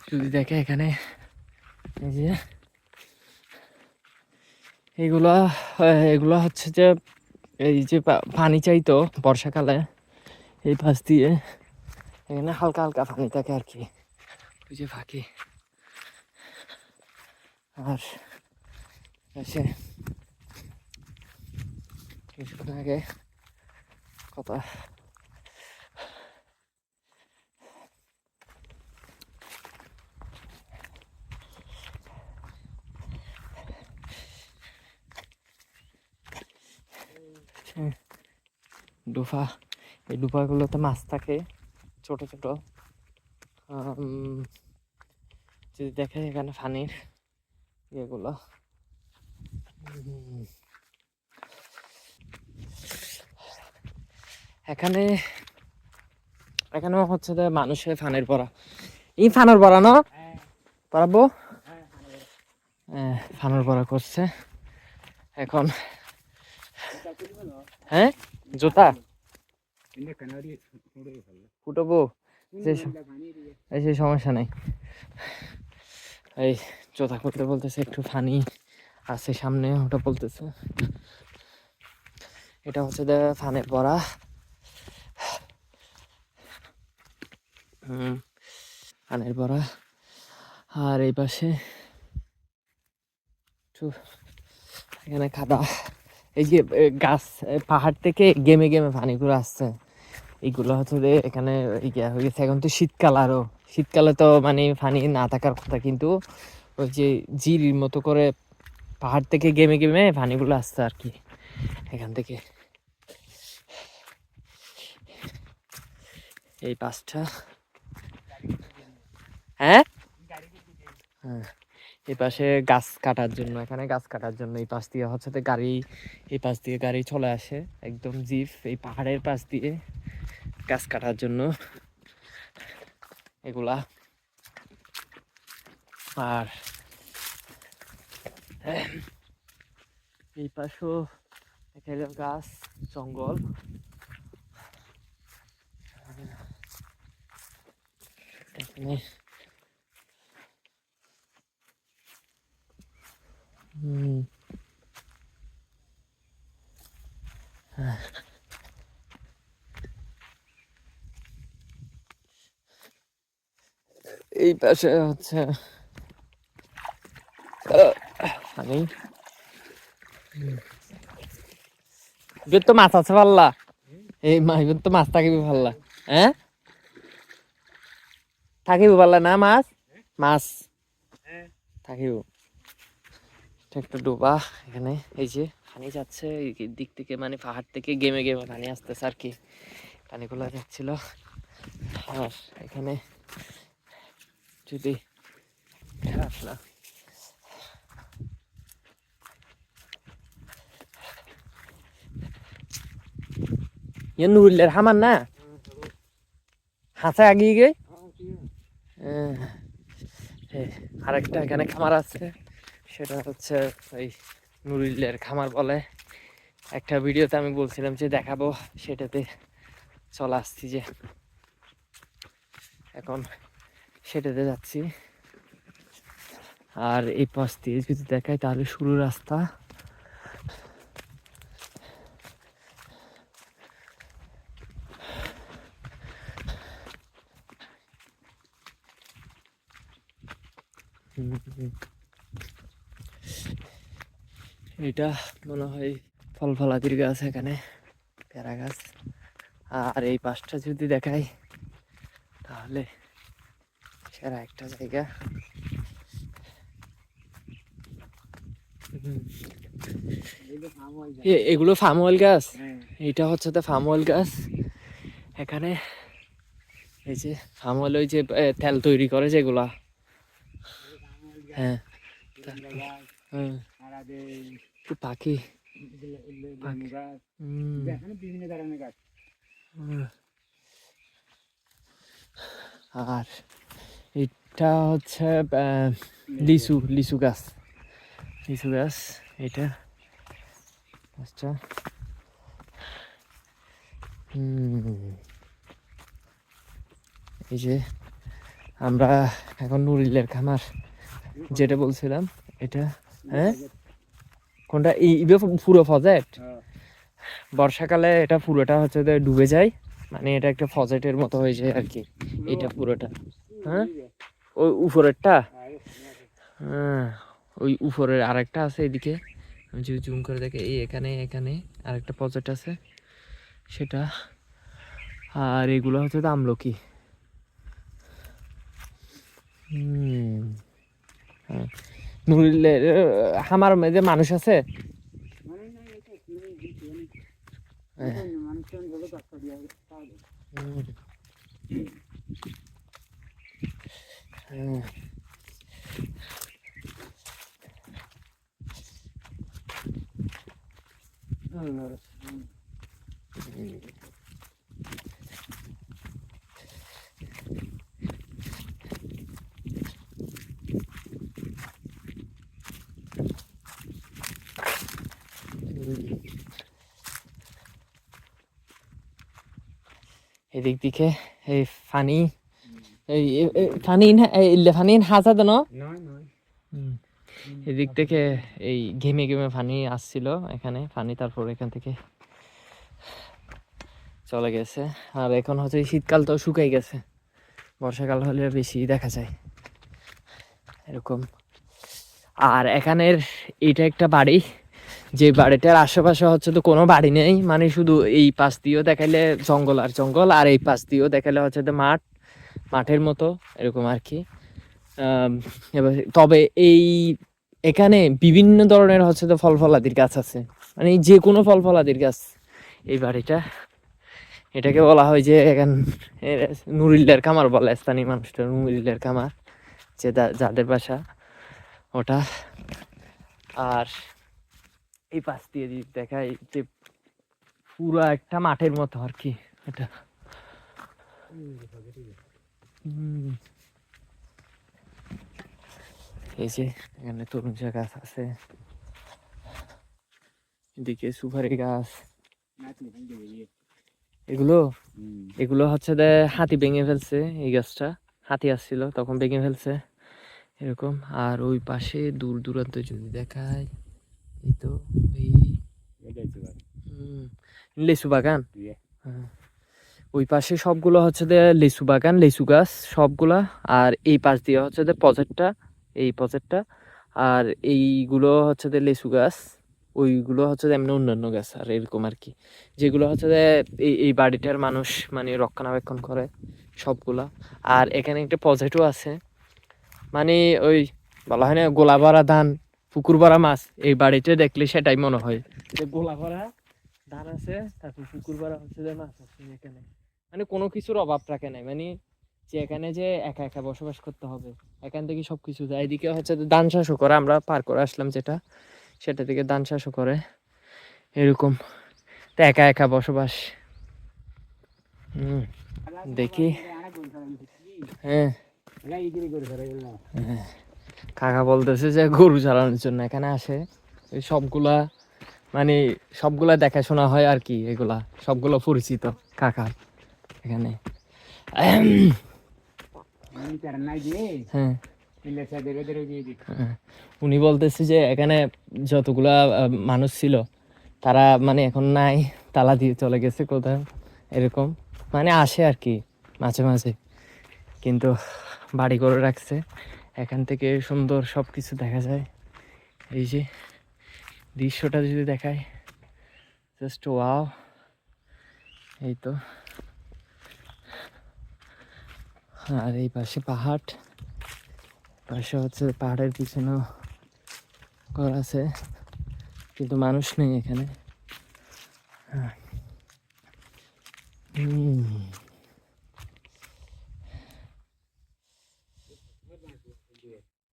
যদি দেখে এখানে এই যে এগুলা এগুলো হচ্ছে যে এই যে পানি চাইতো বর্ষাকালে এই পাশ দিয়ে এখানে হালকা হালকা পানি থাকে আর কি, ওই যে ফাঁকি। আর এসে কিছুক্ষণ আগে কথা ডুফা, এই ডুফাগুলোতে মাছ থাকে ছোট ছোট। যদি দেখে এখানে পানির ইয়েগুলো এখানে এখানেও হচ্ছে যে মানুষের ফানের পরা, এই ফানের পরা না পারাবো ফানের পরা করছে এখন। হ্যাঁ জুতা ফুটবো, সেই সমস্যা নেই। এই জুতা করতে বলতেছে, একটু ফানি আছে সামনে, ওটা বলতেছে। এটা হচ্ছে যে ফানের পরা। ফানের পরা। আর এই পাশে এখানে খাদা, এই যে গাছ পাহাড় থেকে গেমে গেমে পানিগুলো আসছে, এইগুলো হচ্ছে যে এখানে ইয়া হয়ে গেছে। এখন তো শীতকাল, আরো শীতকালে তো মানে পানি না থাকার কথা, কিন্তু ওই যে জিরির মতো করে পাহাড় থেকে গেমে গেমে পানিগুলো আসছে আর কি এখান থেকে। এই পাশটা হ্যাঁ হ্যাঁ, এই পাশে গাছ কাটার জন্য, এখানে গাছ কাটার জন্য এই পাশ দিয়ে হচ্ছে গাড়ি, এই পাশ দিয়ে গাড়ি চলে আসে একদম জিপ এই পাহাড়ের পাশ দিয়ে গাছ কাটার জন্য এগুলা। আর এই পাশেও এখানে গাছ জঙ্গল। এখানে এই পাশে হচ্ছে পানি, এবার তো মাছ আছে পাল্লা, এই এবার তো মাছ থাকিবি পাল্লা। হ্যাঁ থাকিব পাল্লা না মাছ, মাছ থাকিব। একটা ডোবা এখানে, এই যে পানি যাচ্ছে এই দিক থেকে, মানে পাহাড় থেকে গেমে গেমে পানি আসতেছে আর কি, পানিগুলো যাচ্ছিল। আর এখানে যদি আসলাম ইয়ে নুরুলের হামার না হাসা আগিয়ে গে। আরেকটা এখানে খামার আছে, সেটা হচ্ছে ওই নুরুলের খামার বলে। একটা ভিডিওতে আমি বলছিলাম যে দেখাবো, সেটাতে চলে আসছি যে এখন সেটাতে যাচ্ছি। আর এই পাশ দিয়ে যদি দেখায় তাহলে সরু রাস্তা, এটা মনে হয় ফল ফলাদির গাছ, এখানে পেয়ারা গাছ। আর এই পাশটা যদি দেখাই তাহলে সেরা একটা জায়গা। এগুলো ফার্ম অয়েল গাছ, এটা হচ্ছে তো ফার্ম অয়েল গাছ। এখানে এই যে ফার্ম অয়েল, ওই যে তেল তৈরি করে যেগুলা। হ্যাঁ পাখি, বিভিন্ন ধরনের গাছ। আর এটা হচ্ছে লিচু, লিচু গাছ, লিচু গাছ এটা। আচ্ছা এই যে আমরা এখন নুরিলের খামার যেটা বলছিলাম এটা। হ্যাঁ কোনটা এই পুরো প্রজেক্ট বর্ষাকালে এটা পুরোটা হচ্ছে যে ডুবে যায়, মানে এটা একটা প্রজেক্টের মতো হয়ে যায় আর কি এটা পুরোটা। হ্যাঁ ওই উপরেরটা, হ্যাঁ ওই উপরের আরেকটা আছে এদিকে, আমি যদি জুম করে দেখে এই এখানে এখানে আরেকটা প্রজেক্ট আছে সেটা। আর এগুলো হচ্ছে তো আমলকি। হ্যাঁ নুরিলের আমার যে মানুষ আছে এদিক দিকে এই ফানি ফানি ফানি হাজা দেন এদিক থেকে এই ঘেমে ঘেমে ফানি আসছিল এখানে ফানি, তারপর এখান থেকে চলে গেছে। আর এখন হচ্ছে শীতকাল তো শুকাই গেছে, বর্ষাকাল হলে বেশি দেখা যায় এরকম। আর এখানের এটা একটা বাড়ি, যে বাড়িটার আশেপাশে হচ্ছে তো কোনো বাড়ি নেই, মানে শুধু এই পাশ দিয়েও দেখাইলে জঙ্গল আর জঙ্গল, আর এই পাশ দিয়েও দেখাইলে হচ্ছে তো মাঠ, মাঠের মতো এরকম আর কি। এবার তবে এই এখানে বিভিন্ন ধরনের হচ্ছে তো ফল ফলাদির গাছ আছে, মানে যে কোনো ফল ফলাদির গাছ এই বাড়িটা। এটাকে বলা হয় যে এখান নুরিলের খামার বলে স্থানীয় মানুষটা, নুরিলের খামার যে যাদের বাসা ওটা। আর এই পাশ দিয়ে দেখায় যে পুরো একটা মাঠের মতো আর কি এটা। এই যে এখানে তরমুজা গাছ আছে, এদিকে সুপারি গাছ। এগুলো এগুলো হচ্ছে যে হাতি ভেঙে ফেলছে, এই গাছটা হাতি আসছিল তখন ভেঙে ফেলছে এরকম। আর ওই পাশে দূর দূরান্ত যদি দেখায় এই তো এই লেচু বাগান, ওই পাশে সবগুলো হচ্ছে যে লিচু বাগান, লিচু গাছ সবগুলা। আর এই পাশ দিয়ে হচ্ছে যে প্রজেক্টটা, এই প্রজেক্টটা। আর এইগুলো হচ্ছে যে লিচু গাছ, ওইগুলো হচ্ছে যে এমনি অন্যান্য গাছ আর এরকম আর কি, যেগুলো হচ্ছে যে এই বাড়িটার মানুষ মানে রক্ষণাবেক্ষণ করে সবগুলা। আর এখানে একটা প্রজেক্টও আছে, মানে ওই বলা হয় না গোলা ভরা ধান পুকুর ভরা মাছ, এই বাড়িতে দেখলে সেটাই মনে হয় যে গোলা ভরা ধান আছে, তারপর পুকুর ভরা হচ্ছে যে মাছ আছে এখানে, মানে কোনো কিছুর অভাব রাখে নাই, মানে যে এখানে যে একা একা বসবাস করতে হবে এখান থেকে সবকিছু যায়। এদিকে হচ্ছে ধান চাষও করে, আমরা পার করে আসলাম যেটা সেটা থেকে ধান চাষও করে এরকম। তো একা একা বসবাস। দেখি হ্যাঁ কাকা বলতেছে যে গরু চালানোর জন্য এখানে আসে, এই সবগুলা মানে সবগুলা দেখাশোনা হয় আর কি, এগুলা সবগুলো পরিচিত কাকার এখানে। হ্যাঁ উনি বলতেছে যে এখানে যতগুলা মানুষ ছিল তারা মানে এখন নাই, তালা দিয়ে চলে গেছে কোথাও এরকম, মানে আসে আর কি মাঝে মাঝে, কিন্তু বাড়ি করে রাখছে। এখান থেকে সুন্দর সব কিছু দেখা যায়। এই যে দৃশ্যটা যদি দেখায় জাস্ট ওয়াও। এই তো, আর এই পাশে পাহাড়, পাশে হচ্ছে পাহাড়ের পিছনেও ঘর আছে কিন্তু মানুষ নেই এখানে।